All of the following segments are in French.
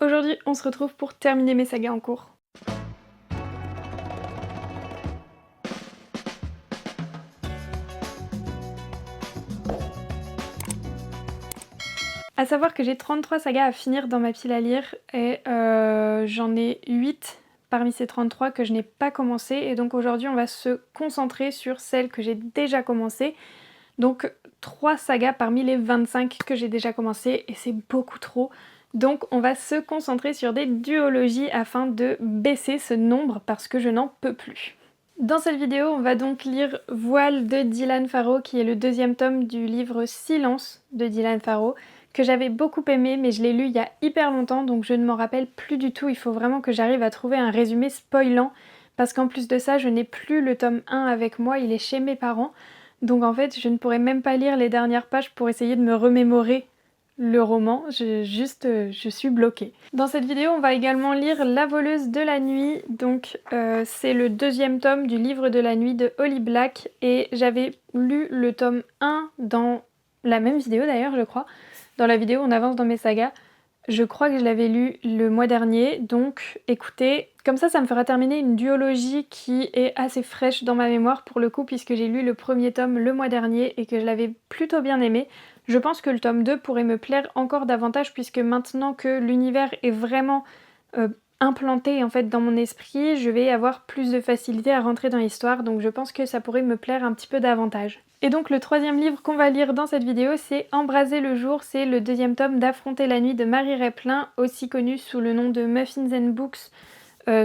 Aujourd'hui, on se retrouve pour terminer mes sagas en cours. À savoir que j'ai 33 sagas à finir dans ma pile à lire et j'en ai 8 parmi ces 33 que je n'ai pas commencé, et donc aujourd'hui on va se concentrer sur celles que j'ai déjà commencées. Donc 3 sagas parmi les 25 que j'ai déjà commencé, et c'est beaucoup trop. Donc on va se concentrer sur des duologies afin de baisser ce nombre parce que je n'en peux plus. Dans cette vidéo, on va donc lire Voile de Dylan Farrow, qui est le deuxième tome du livre Silence de Dylan Farrow, que j'avais beaucoup aimé, mais je l'ai lu il y a hyper longtemps, donc je ne m'en rappelle plus du tout. Il faut vraiment que j'arrive à trouver un résumé spoilant, parce qu'en plus de ça, je n'ai plus le tome 1 avec moi, il est chez mes parents. Donc en fait, je ne pourrais même pas lire les dernières pages pour essayer de me remémorer le roman, je suis bloquée. Dans cette vidéo, on va également lire La voleuse de la nuit, donc c'est le deuxième tome du livre de la nuit de Holly Black, et j'avais lu le tome 1 dans la même vidéo d'ailleurs, je crois. Dans la vidéo On avance dans mes sagas. Je crois que je l'avais lu le mois dernier, donc écoutez, comme ça me fera terminer une duologie qui est assez fraîche dans ma mémoire pour le coup, puisque j'ai lu le premier tome le mois dernier et que je l'avais plutôt bien aimé. Je pense que le tome 2 pourrait me plaire encore davantage, puisque maintenant que l'univers est vraiment implanté en fait dans mon esprit, je vais avoir plus de facilité à rentrer dans l'histoire, donc je pense que ça pourrait me plaire un petit peu davantage. Et donc le troisième livre qu'on va lire dans cette vidéo, c'est Embraser le jour, c'est le deuxième tome d'Affronter la nuit de Marie Replin, aussi connue sous le nom de Muffins and Books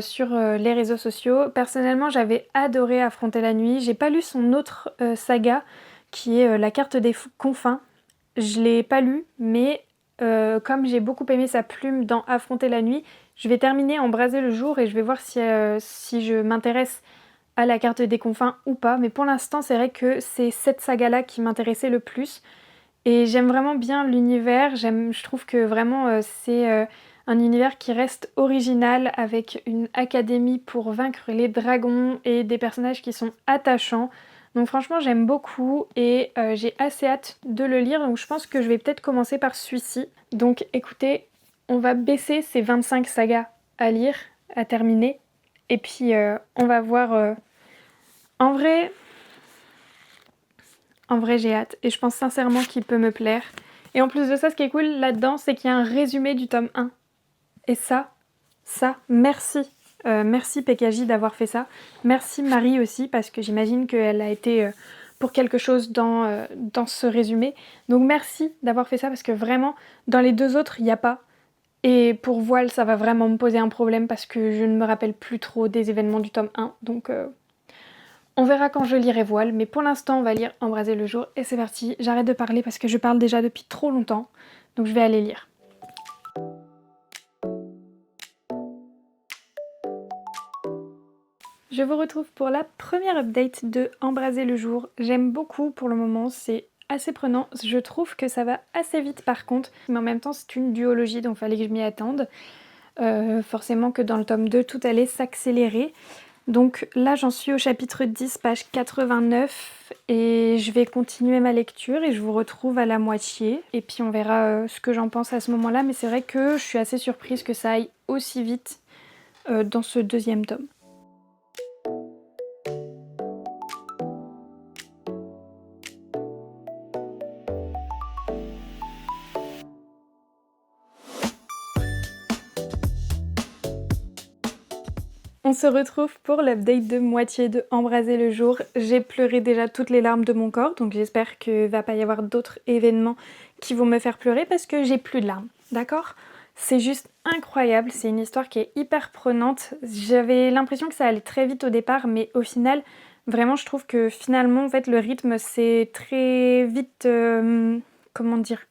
sur les réseaux sociaux. Personnellement, j'avais adoré Affronter la nuit. J'ai pas lu son autre saga, qui est La carte des confins. Je l'ai pas lu, mais comme j'ai beaucoup aimé sa plume dans Affronter la nuit, je vais terminer Embraser le jour et je vais voir si je m'intéresse à La carte des confins ou pas. Mais pour l'instant, c'est vrai que c'est cette saga-là qui m'intéressait le plus. Et j'aime vraiment bien l'univers. Je trouve que vraiment c'est un univers qui reste original, avec une académie pour vaincre les dragons et des personnages qui sont attachants. Donc franchement j'aime beaucoup, et j'ai assez hâte de le lire, donc je pense que je vais peut-être commencer par celui-ci. Donc écoutez, on va baisser ces 25 sagas à lire, à terminer, et puis on va voir. En vrai j'ai hâte, et je pense sincèrement qu'il peut me plaire. Et en plus de ça, ce qui est cool là-dedans, c'est qu'il y a un résumé du tome 1. Et ça, merci. Merci PKJ d'avoir fait ça. Merci Marie aussi, parce que j'imagine qu'elle a été pour quelque chose dans ce résumé. Donc merci d'avoir fait ça, parce que vraiment, dans les deux autres, il n'y a pas. Et pour Voile, ça va vraiment me poser un problème, parce que je ne me rappelle plus trop des événements du tome 1. Donc on verra quand je lirai Voile, mais pour l'instant, on va lire Embraser le jour. Et c'est parti, j'arrête de parler parce que je parle déjà depuis trop longtemps. Donc je vais aller lire. Je vous retrouve pour la première update de Embraser le jour. J'aime beaucoup pour le moment, c'est assez prenant. Je trouve que ça va assez vite par contre, mais en même temps c'est une duologie, donc il fallait que je m'y attende. Forcément que dans le tome 2, tout allait s'accélérer. Donc là j'en suis au chapitre 10, page 89, et je vais continuer ma lecture et je vous retrouve à la moitié. Et puis on verra ce que j'en pense à ce moment-là, mais c'est vrai que je suis assez surprise que ça aille aussi vite dans ce deuxième tome. On se retrouve pour l'update de moitié de Embraser le jour. J'ai pleuré déjà toutes les larmes de mon corps, donc j'espère qu'il va pas y avoir d'autres événements qui vont me faire pleurer, parce que j'ai plus de larmes, d'accord ? C'est juste incroyable, c'est une histoire qui est hyper prenante. J'avais l'impression que ça allait très vite au départ, mais au final, vraiment je trouve que finalement, en fait, le rythme c'est très vite... comment dire ?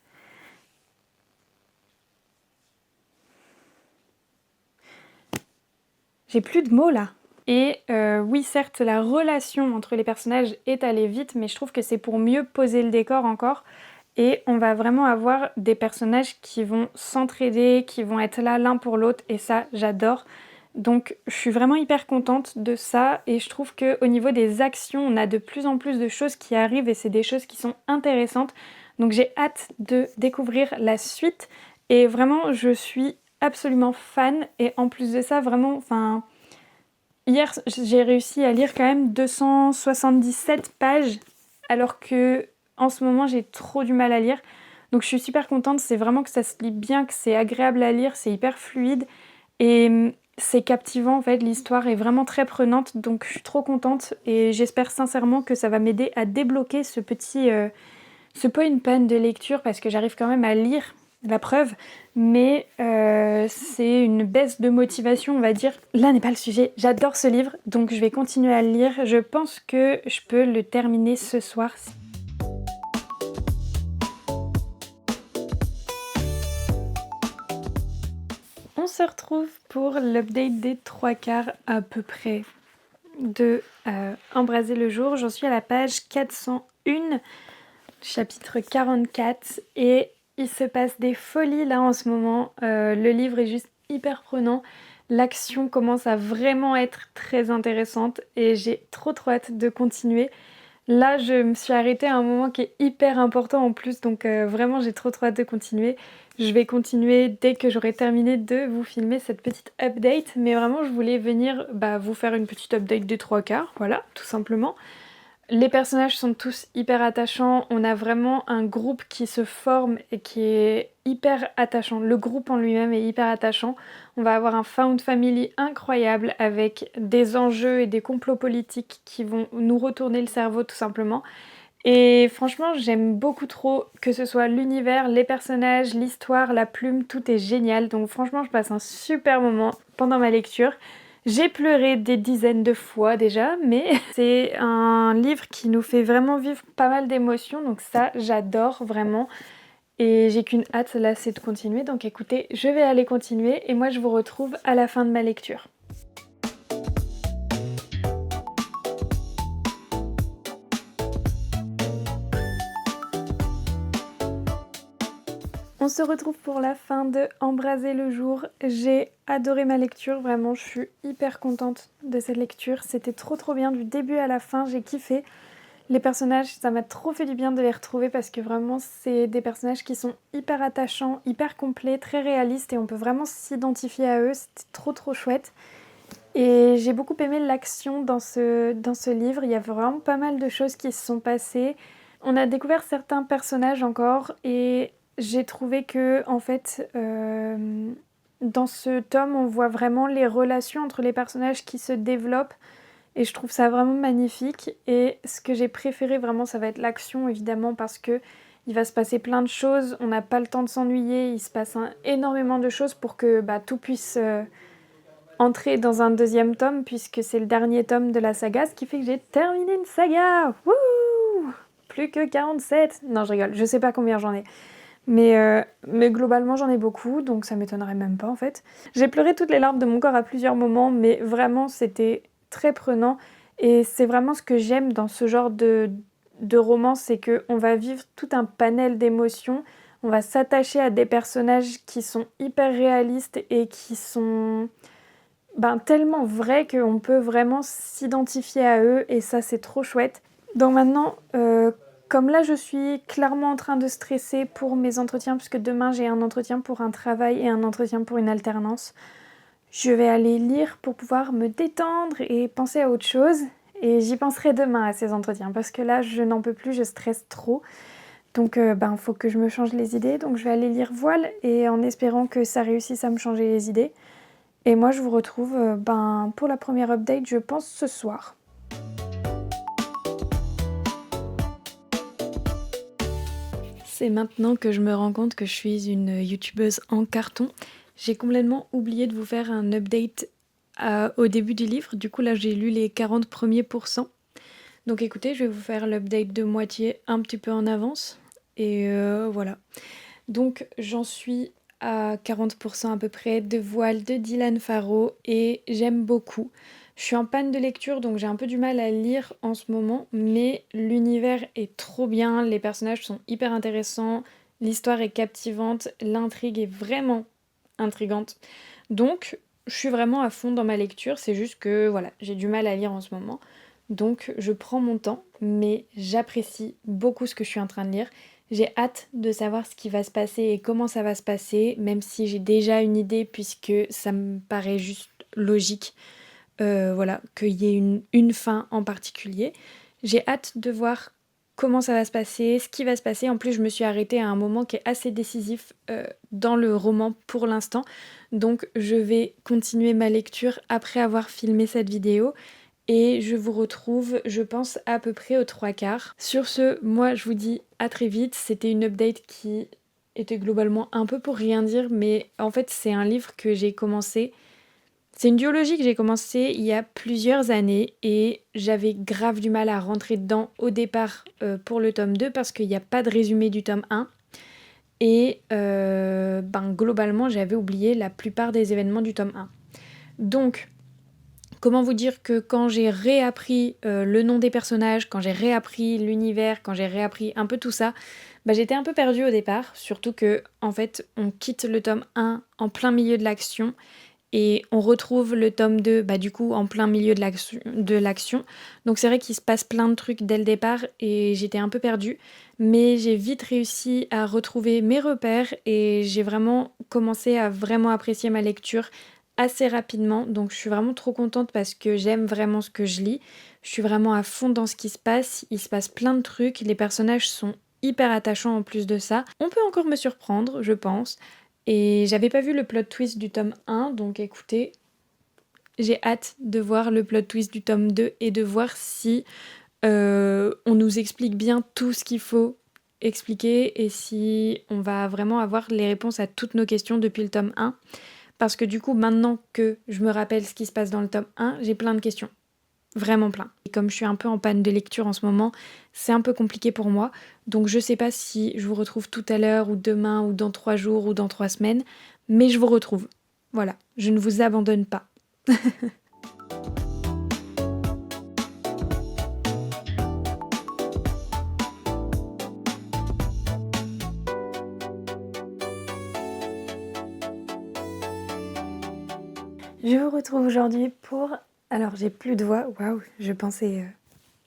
J'ai plus de mots là. Et oui, certes, la relation entre les personnages est allée vite, mais je trouve que c'est pour mieux poser le décor encore. Et on va vraiment avoir des personnages qui vont s'entraider, qui vont être là l'un pour l'autre, et ça, j'adore. Donc je suis vraiment hyper contente de ça, et je trouve qu'au niveau des actions, on a de plus en plus de choses qui arrivent, et c'est des choses qui sont intéressantes. Donc j'ai hâte de découvrir la suite, et vraiment je suis absolument fan et en plus de ça, vraiment, enfin, hier, j'ai réussi à lire quand même 277 pages alors que en ce moment, j'ai trop du mal à lire. Donc je suis super contente, c'est vraiment que ça se lit bien, que c'est agréable à lire, c'est hyper fluide et c'est captivant en fait, l'histoire est vraiment très prenante donc je suis trop contente et j'espère sincèrement que ça va m'aider à débloquer ce point de lecture parce que j'arrive quand même à lire, la preuve, mais c'est une baisse de motivation, on va dire. Là n'est pas le sujet, j'adore ce livre, donc je vais continuer à le lire. Je pense que je peux le terminer ce soir. On se retrouve pour l'update des 3/4 à peu près de Embraser le jour. J'en suis à la page 401, chapitre 44 et il se passe des folies là en ce moment. Le livre est juste hyper prenant. L'action commence à vraiment être très intéressante et j'ai trop hâte de continuer. Là, je me suis arrêtée à un moment qui est hyper important en plus, donc vraiment j'ai trop hâte de continuer. Je vais continuer dès que j'aurai terminé de vous filmer cette petite update, mais vraiment je voulais venir vous faire une petite update des 3/4, voilà, tout simplement. Les personnages sont tous hyper attachants, on a vraiment un groupe qui se forme et qui est hyper attachant. Le groupe en lui-même est hyper attachant. On va avoir un found family incroyable avec des enjeux et des complots politiques qui vont nous retourner le cerveau tout simplement. Et franchement, j'aime beaucoup trop que ce soit l'univers, les personnages, l'histoire, la plume, tout est génial. Donc franchement, je passe un super moment pendant ma lecture. J'ai pleuré des dizaines de fois déjà, mais c'est un livre qui nous fait vraiment vivre pas mal d'émotions, donc ça, j'adore vraiment. Et j'ai qu'une hâte là, c'est de continuer. Donc écoutez, je vais aller continuer et moi je vous retrouve à la fin de ma lecture. On se retrouve pour la fin de Embraser le jour. J'ai adoré ma lecture, vraiment, je suis hyper contente de cette lecture. C'était trop bien du début à la fin, j'ai kiffé. Les personnages, ça m'a trop fait du bien de les retrouver parce que vraiment, c'est des personnages qui sont hyper attachants, hyper complets, très réalistes et on peut vraiment s'identifier à eux. C'était trop chouette. Et j'ai beaucoup aimé l'action dans ce livre. Il y a vraiment pas mal de choses qui se sont passées. On a découvert certains personnages encore et j'ai trouvé que, en fait, dans ce tome, on voit vraiment les relations entre les personnages qui se développent et je trouve ça vraiment magnifique. Et ce que j'ai préféré vraiment, ça va être l'action, évidemment, parce que il va se passer plein de choses, on n'a pas le temps de s'ennuyer, il se passe énormément de choses pour que tout puisse entrer dans un deuxième tome, puisque c'est le dernier tome de la saga, ce qui fait que j'ai terminé une saga. Wouh! Plus que 47. Non, je rigole, je sais pas combien j'en ai. Mais globalement, j'en ai beaucoup, donc ça m'étonnerait même pas en fait. J'ai pleuré toutes les larmes de mon corps à plusieurs moments, mais vraiment, c'était très prenant. Et c'est vraiment ce que j'aime dans ce genre de roman, c'est qu'on va vivre tout un panel d'émotions. On va s'attacher à des personnages qui sont hyper réalistes et qui sont tellement vrais qu'on peut vraiment s'identifier à eux. Et ça, c'est trop chouette. Donc maintenant, comme là je suis clairement en train de stresser pour mes entretiens, puisque demain j'ai un entretien pour un travail et un entretien pour une alternance, je vais aller lire pour pouvoir me détendre et penser à autre chose. Et j'y penserai demain à ces entretiens, parce que là je n'en peux plus, je stresse trop. Donc faut que je me change les idées, donc je vais aller lire Voile, et en espérant que ça réussisse à me changer les idées. Et moi je vous retrouve pour la première update, je pense ce soir. C'est maintenant que je me rends compte que je suis une youtubeuse en carton. J'ai complètement oublié de vous faire un update au début du livre. Du coup là j'ai lu les 40 premiers pourcents. Donc écoutez, je vais vous faire l'update de moitié un petit peu en avance. Et voilà. Donc j'en suis à 40% à peu près de Voile de Dylan Farrow et j'aime beaucoup. Je suis en panne de lecture, donc j'ai un peu du mal à lire en ce moment, mais l'univers est trop bien, les personnages sont hyper intéressants, l'histoire est captivante, l'intrigue est vraiment intrigante. Donc, je suis vraiment à fond dans ma lecture, c'est juste que voilà, j'ai du mal à lire en ce moment. Donc, je prends mon temps, mais j'apprécie beaucoup ce que je suis en train de lire. J'ai hâte de savoir ce qui va se passer et comment ça va se passer, même si j'ai déjà une idée puisque ça me paraît juste logique, voilà, qu'il y ait une fin en particulier. J'ai hâte de voir comment ça va se passer, ce qui va se passer. En plus, je me suis arrêtée à un moment qui est assez décisif dans le roman pour l'instant. Donc, je vais continuer ma lecture après avoir filmé cette vidéo. Et je vous retrouve, je pense, à peu près aux 3/4. Sur ce, moi, je vous dis à très vite. C'était une update qui était globalement un peu pour rien dire, mais en fait, c'est un livre que j'ai commencé. C'est une duologie que j'ai commencé il y a plusieurs années et j'avais grave du mal à rentrer dedans au départ pour le tome 2 parce qu'il n'y a pas de résumé du tome 1. Et globalement, j'avais oublié la plupart des événements du tome 1. Donc, comment vous dire que quand j'ai réappris le nom des personnages, quand j'ai réappris l'univers, quand j'ai réappris un peu tout ça, j'étais un peu perdue au départ, surtout que en fait on quitte le tome 1 en plein milieu de l'action et on retrouve le tome 2 du coup en plein milieu de l'action. Donc c'est vrai qu'il se passe plein de trucs dès le départ et j'étais un peu perdue, mais j'ai vite réussi à retrouver mes repères et j'ai vraiment commencé à vraiment apprécier ma lecture assez rapidement. Donc je suis vraiment trop contente parce que j'aime vraiment ce que je lis. Je suis vraiment à fond dans ce qui se passe. Il se passe plein de trucs. Les personnages sont hyper attachants en plus de ça. On peut encore me surprendre, je pense. Et j'avais pas vu le plot twist du tome 1, donc écoutez, j'ai hâte de voir le plot twist du tome 2 et de voir si on nous explique bien tout ce qu'il faut expliquer et si on va vraiment avoir les réponses à toutes nos questions depuis le tome 1. Parce que du coup, maintenant que je me rappelle ce qui se passe dans le tome 1, j'ai plein de questions. Vraiment plein. Et comme je suis un peu en panne de lecture en ce moment, c'est un peu compliqué pour moi. Donc je sais pas si je vous retrouve tout à l'heure ou demain ou dans 3 jours ou dans 3 semaines, mais je vous retrouve. Voilà, je ne vous abandonne pas. Je vous retrouve aujourd'hui pour... Alors j'ai plus de voix, waouh, je pensais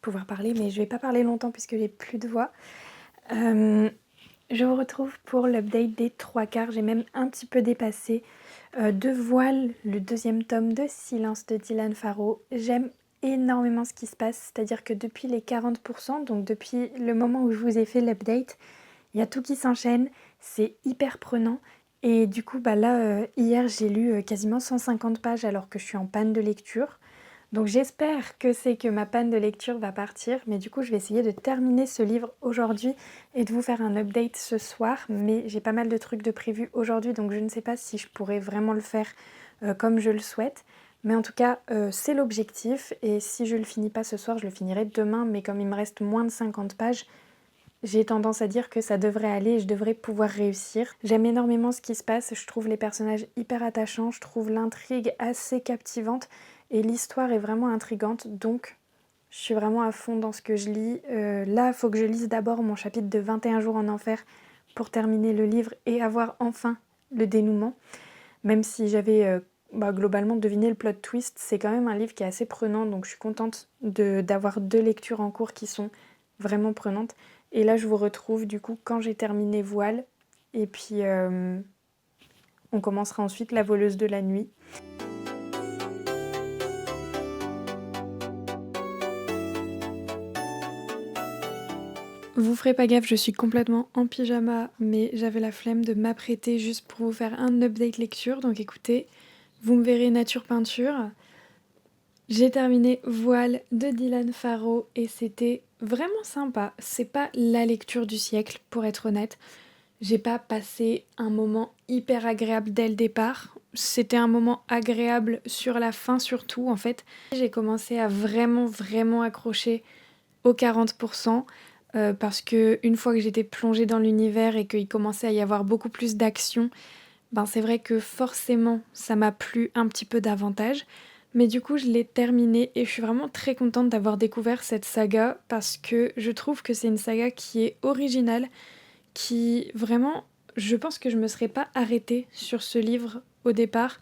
pouvoir parler, mais je vais pas parler longtemps puisque j'ai plus de voix. Je vous retrouve pour l'update des 3/4, j'ai même un petit peu dépassé. De Voile, le deuxième tome de Silence de Dylan Farrow. J'aime énormément ce qui se passe, c'est-à-dire que depuis les 40%, donc depuis le moment où je vous ai fait l'update, il y a tout qui s'enchaîne, c'est hyper prenant. Et du coup, là, hier, j'ai lu quasiment 150 pages alors que je suis en panne de lecture. Donc j'espère que c'est que ma panne de lecture va partir, mais du coup je vais essayer de terminer ce livre aujourd'hui et de vous faire un update ce soir, mais j'ai pas mal de trucs de prévus aujourd'hui, donc je ne sais pas si je pourrais vraiment le faire comme je le souhaite. Mais en tout cas, c'est l'objectif, et si je le finis pas ce soir, je le finirai demain, mais comme il me reste moins de 50 pages, j'ai tendance à dire que ça devrait aller et je devrais pouvoir réussir. J'aime énormément ce qui se passe, je trouve les personnages hyper attachants, je trouve l'intrigue assez captivante et l'histoire est vraiment intrigante, donc je suis vraiment à fond dans ce que je lis. Là, il faut que je lise d'abord mon chapitre de 21 jours en enfer pour terminer le livre et avoir enfin le dénouement. Même si j'avais globalement deviné le plot twist, c'est quand même un livre qui est assez prenant, donc je suis contente d'avoir 2 lectures en cours qui sont vraiment prenantes. Et là, je vous retrouve du coup quand j'ai terminé Voile. Et puis, on commencera ensuite La voleuse de la nuit. Vous ferez pas gaffe, je suis complètement en pyjama, mais j'avais la flemme de m'apprêter juste pour vous faire un update lecture. Donc écoutez, vous me verrez nature peinture. J'ai terminé Voile de Dylan Farrow et c'était vraiment sympa. C'est pas la lecture du siècle, pour être honnête. J'ai pas passé un moment hyper agréable dès le départ. C'était un moment agréable sur la fin surtout en fait. J'ai commencé à vraiment accrocher aux 40% parce que une fois que j'étais plongée dans l'univers et qu'il commençait à y avoir beaucoup plus d'action, c'est vrai que forcément ça m'a plu un petit peu davantage. Mais du coup je l'ai terminé et je suis vraiment très contente d'avoir découvert cette saga parce que je trouve que c'est une saga qui est originale, qui vraiment, je pense que je me serais pas arrêtée sur ce livre au départ,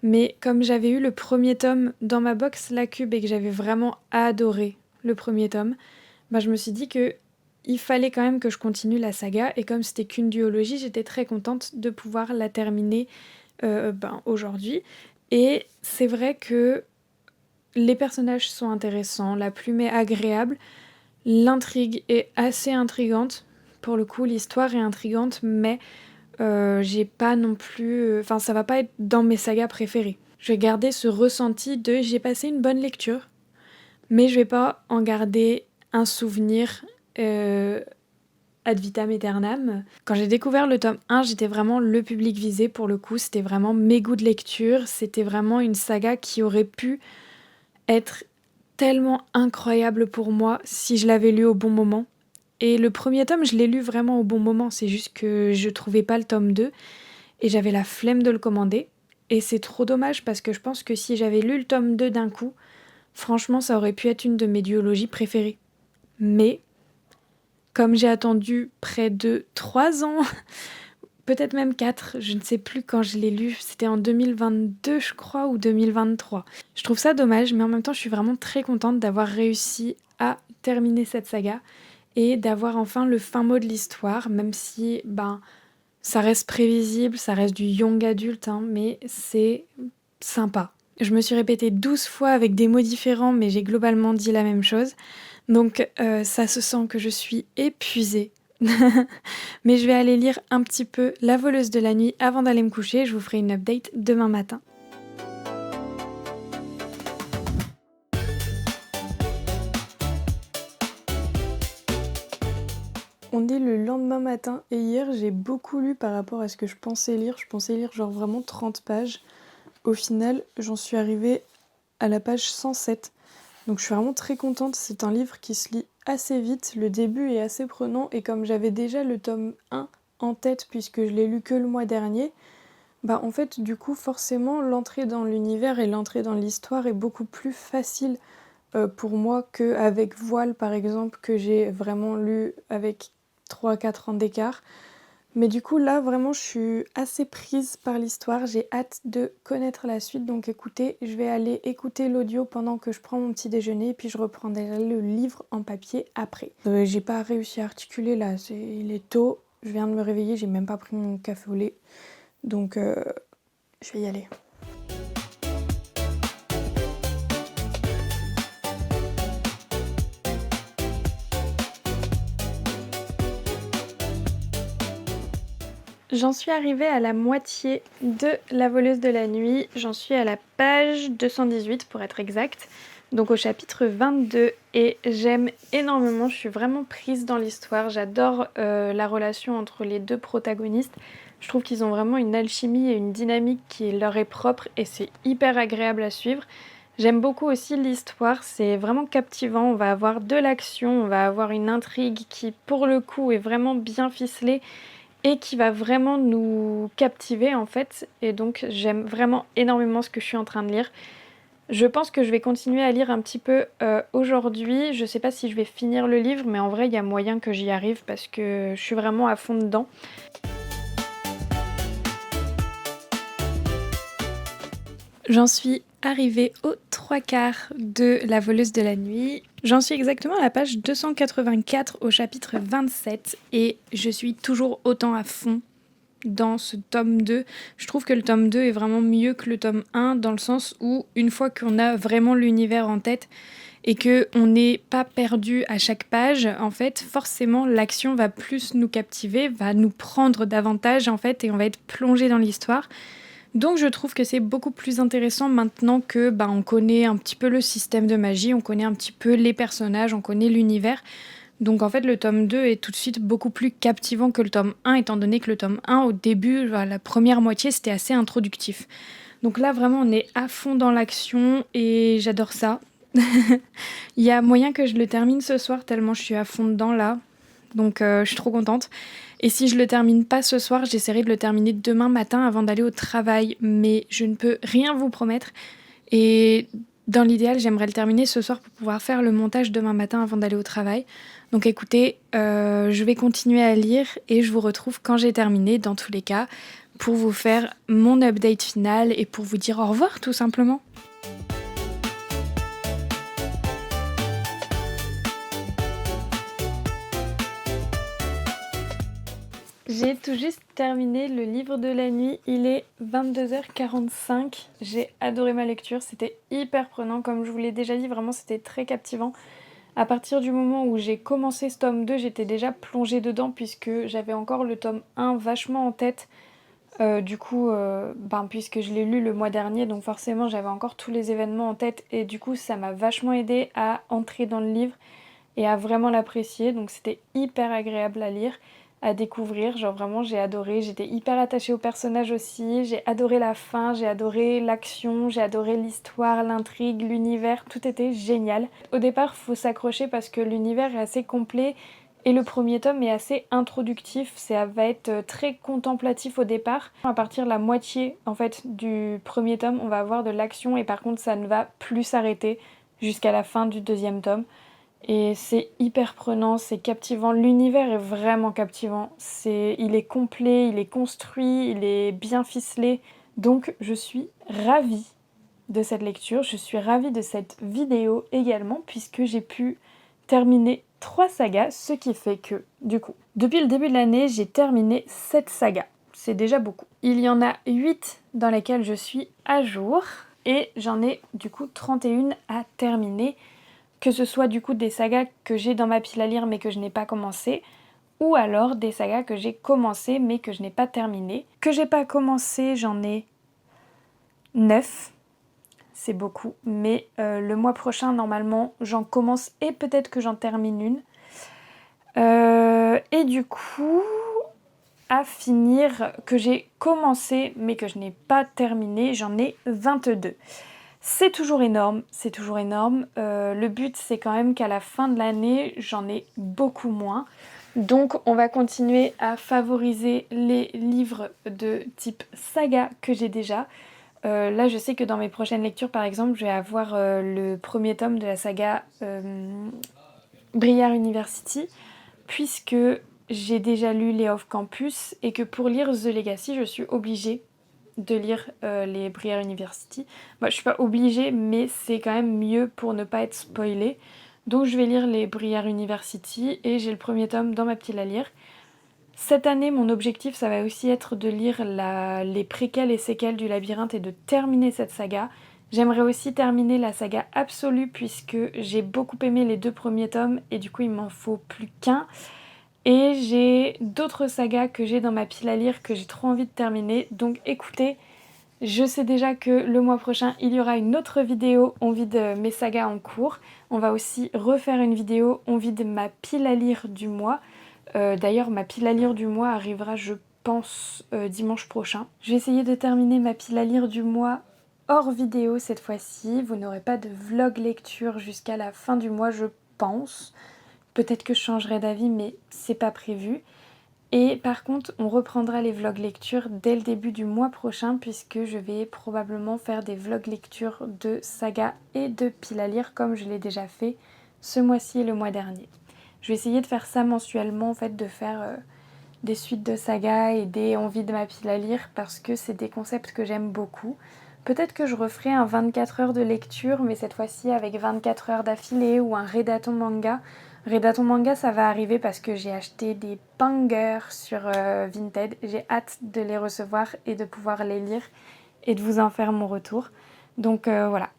mais comme j'avais eu le premier tome dans ma box La Cube et que j'avais vraiment adoré le premier tome, je me suis dit que il fallait quand même que je continue la saga et comme c'était qu'une duologie, j'étais très contente de pouvoir la terminer aujourd'hui. Et c'est vrai que les personnages sont intéressants, la plume est agréable, l'intrigue est assez intrigante. Pour le coup, l'histoire est intrigante, mais j'ai pas non plus... Enfin, ça va pas être dans mes sagas préférées. Je vais garder ce ressenti de j'ai passé une bonne lecture, mais je vais pas en garder un souvenir ad vitam aeternam. Quand j'ai découvert le tome 1, j'étais vraiment le public visé pour le coup, c'était vraiment mes goûts de lecture, c'était vraiment une saga qui aurait pu être tellement incroyable pour moi si je l'avais lu au bon moment. Et le premier tome, je l'ai lu vraiment au bon moment, c'est juste que je trouvais pas le tome 2 et j'avais la flemme de le commander. Et c'est trop dommage parce que je pense que si j'avais lu le tome 2 d'un coup, franchement, ça aurait pu être une de mes duologies préférées. Mais, comme j'ai attendu près de 3 ans, peut-être même 4, je ne sais plus quand je l'ai lu, c'était en 2022 je crois, ou 2023. Je trouve ça dommage, mais en même temps, je suis vraiment très contente d'avoir réussi à terminer cette saga et d'avoir enfin le fin mot de l'histoire, même si, ça reste prévisible, ça reste du young adulte, mais c'est sympa. Je me suis répétée 12 fois avec des mots différents, mais j'ai globalement dit la même chose. Donc ça se sent que je suis épuisée. Mais je vais aller lire un petit peu La voleuse de la nuit avant d'aller me coucher. Je vous ferai une update demain matin. On est le lendemain matin et hier j'ai beaucoup lu par rapport à ce que je pensais lire. Je pensais lire genre vraiment 30 pages. Au final, j'en suis arrivée à la page 107. Donc je suis vraiment très contente, c'est un livre qui se lit assez vite, le début est assez prenant et comme j'avais déjà le tome 1 en tête puisque je l'ai lu que le mois dernier, en fait du coup forcément l'entrée dans l'univers et l'entrée dans l'histoire est beaucoup plus facile pour moi qu'avec Voile par exemple que j'ai vraiment lu avec 3-4 ans d'écart. Mais du coup là vraiment je suis assez prise par l'histoire, j'ai hâte de connaître la suite, donc écoutez, je vais aller écouter l'audio pendant que je prends mon petit déjeuner et puis je reprendrai le livre en papier après. J'ai pas réussi à articuler là, il est tôt, je viens de me réveiller, j'ai même pas pris mon café au lait, donc je vais y aller. J'en suis arrivée à la moitié de La voleuse de la nuit, j'en suis à la page 218 pour être exacte, donc au chapitre 22 et j'aime énormément, je suis vraiment prise dans l'histoire, j'adore la relation entre les deux protagonistes, je trouve qu'ils ont vraiment une alchimie et une dynamique qui leur est propre et c'est hyper agréable à suivre. J'aime beaucoup aussi l'histoire, c'est vraiment captivant, on va avoir de l'action, on va avoir une intrigue qui pour le coup est vraiment bien ficelée et qui va vraiment nous captiver en fait, et donc j'aime vraiment énormément ce que je suis en train de lire. Je pense que je vais continuer à lire un petit peu aujourd'hui, je sais pas si je vais finir le livre, mais en vrai il y a moyen que j'y arrive parce que je suis vraiment à fond dedans. J'en suis arrivée aux 3/4 de La voleuse de la nuit. J'en suis exactement à la page 284 au chapitre 27 et je suis toujours autant à fond dans ce tome 2. Je trouve que le tome 2 est vraiment mieux que le tome 1 dans le sens où une fois qu'on a vraiment l'univers en tête et qu'on n'est pas perdu à chaque page, en fait, forcément l'action va plus nous captiver, va nous prendre davantage en fait et on va être plongé dans l'histoire. Donc je trouve que c'est beaucoup plus intéressant maintenant que on connaît un petit peu le système de magie, on connaît un petit peu les personnages, on connaît l'univers. Donc en fait le tome 2 est tout de suite beaucoup plus captivant que le tome 1 étant donné que le tome 1 au début, la première moitié c'était assez introductif. Donc là vraiment on est à fond dans l'action et j'adore ça. Il y a moyen que je le termine ce soir tellement je suis à fond dedans là. Donc je suis trop contente. Et si je le termine pas ce soir, j'essaierai de le terminer demain matin avant d'aller au travail. Mais je ne peux rien vous promettre. Et dans l'idéal, j'aimerais le terminer ce soir pour pouvoir faire le montage demain matin avant d'aller au travail. Donc écoutez, je vais continuer à lire et je vous retrouve quand j'ai terminé, dans tous les cas, pour vous faire mon update final et pour vous dire au revoir tout simplement. J'ai tout juste terminé le livre de la nuit, il est 22h45. J'ai adoré ma lecture, c'était hyper prenant comme je vous l'ai déjà dit, vraiment c'était très captivant. À partir du moment où j'ai commencé ce tome 2, j'étais déjà plongée dedans puisque j'avais encore le tome 1 vachement en tête. Puisque je l'ai lu le mois dernier, donc forcément j'avais encore tous les événements en tête et du coup ça m'a vachement aidé à entrer dans le livre et à vraiment l'apprécier, donc c'était hyper agréable à lire, à découvrir, genre vraiment j'ai adoré, j'étais hyper attachée au personnage aussi, j'ai adoré la fin, j'ai adoré l'action, j'ai adoré l'histoire, l'intrigue, l'univers, tout était génial. Au départ faut s'accrocher parce que l'univers est assez complet et le premier tome est assez introductif, ça va être très contemplatif au départ. À partir de la moitié en fait du premier tome, on va avoir de l'action et par contre ça ne va plus s'arrêter jusqu'à la fin du deuxième tome. Et c'est hyper prenant, c'est captivant, l'univers est vraiment captivant, il est complet, il est construit, il est bien ficelé. Donc je suis ravie de cette lecture, je suis ravie de cette vidéo également puisque j'ai pu terminer 3 sagas, ce qui fait que, du coup, depuis le début de l'année, j'ai terminé 7 sagas. C'est déjà beaucoup. Il y en a 8 dans lesquelles je suis à jour et j'en ai du coup 31 à terminer. Que ce soit du coup des sagas que j'ai dans ma pile à lire mais que je n'ai pas commencé, ou alors des sagas que j'ai commencé mais que je n'ai pas terminé. Que j'ai pas commencé, j'en ai 9. C'est beaucoup, mais le mois prochain normalement j'en commence et peut-être que j'en termine une. Et du coup, à finir, que j'ai commencé mais que je n'ai pas terminé, j'en ai 22. C'est toujours énorme, c'est toujours énorme. Le but c'est quand même qu'à la fin de l'année, j'en ai beaucoup moins. Donc on va continuer à favoriser les livres de type saga que j'ai déjà. Là je sais que dans mes prochaines lectures par exemple, je vais avoir le premier tome de la saga Briar University, puisque j'ai déjà lu les Off Campus et que pour lire The Legacy, je suis obligée de lire les Briar University. Moi, je suis pas obligée, mais c'est quand même mieux pour ne pas être spoilée. Donc je vais lire les Briar University et j'ai le premier tome dans ma pile à lire. Cette année, mon objectif, ça va aussi être de lire les préquels et séquelles du labyrinthe et de terminer cette saga. J'aimerais aussi terminer la saga absolue puisque j'ai beaucoup aimé les 2 premiers tomes et du coup il m'en faut plus qu'un. Et j'ai d'autres sagas que j'ai dans ma pile à lire que j'ai trop envie de terminer. Donc écoutez, je sais déjà que le mois prochain, il y aura une autre vidéo on vide mes sagas en cours. On va aussi refaire une vidéo on vide ma pile à lire du mois. D'ailleurs, ma pile à lire du mois arrivera, je pense, dimanche prochain. Je vais essayer de terminer ma pile à lire du mois hors vidéo cette fois-ci. Vous n'aurez pas de vlog lecture jusqu'à la fin du mois, je pense. Peut-être que je changerai d'avis, mais c'est pas prévu. Et par contre, on reprendra les vlogs lecture dès le début du mois prochain puisque je vais probablement faire des vlogs lecture de saga et de pile à lire comme je l'ai déjà fait ce mois-ci et le mois dernier. Je vais essayer de faire ça mensuellement, en fait, de faire des suites de sagas et des envies de ma pile à lire parce que c'est des concepts que j'aime beaucoup. Peut-être que je referai un 24 heures de lecture, mais cette fois-ci avec 24 heures d'affilée ou un Redaton manga. Redaton manga, ça va arriver parce que j'ai acheté des bangers sur Vinted. J'ai hâte de les recevoir et de pouvoir les lire et de vous en faire mon retour. Donc voilà.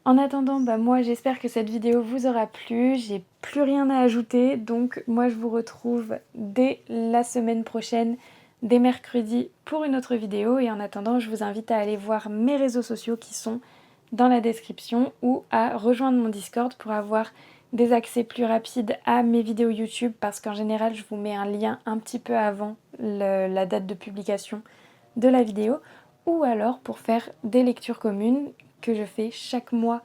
En attendant, moi j'espère que cette vidéo vous aura plu, j'ai plus rien à ajouter, donc moi je vous retrouve dès la semaine prochaine, dès mercredi, pour une autre vidéo. Et en attendant, je vous invite à aller voir mes réseaux sociaux qui sont dans la description ou à rejoindre mon Discord pour avoir des accès plus rapides à mes vidéos YouTube parce qu'en général je vous mets un lien un petit peu avant la date de publication de la vidéo ou alors pour faire des lectures communes que je fais chaque mois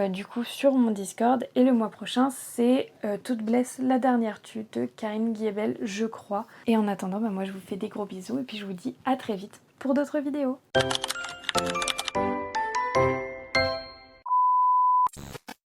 du coup sur mon Discord. Et le mois prochain c'est Toute blesse la dernière tue de Karine Guiebel, je crois. Et en attendant, moi je vous fais des gros bisous et puis je vous dis à très vite pour d'autres vidéos.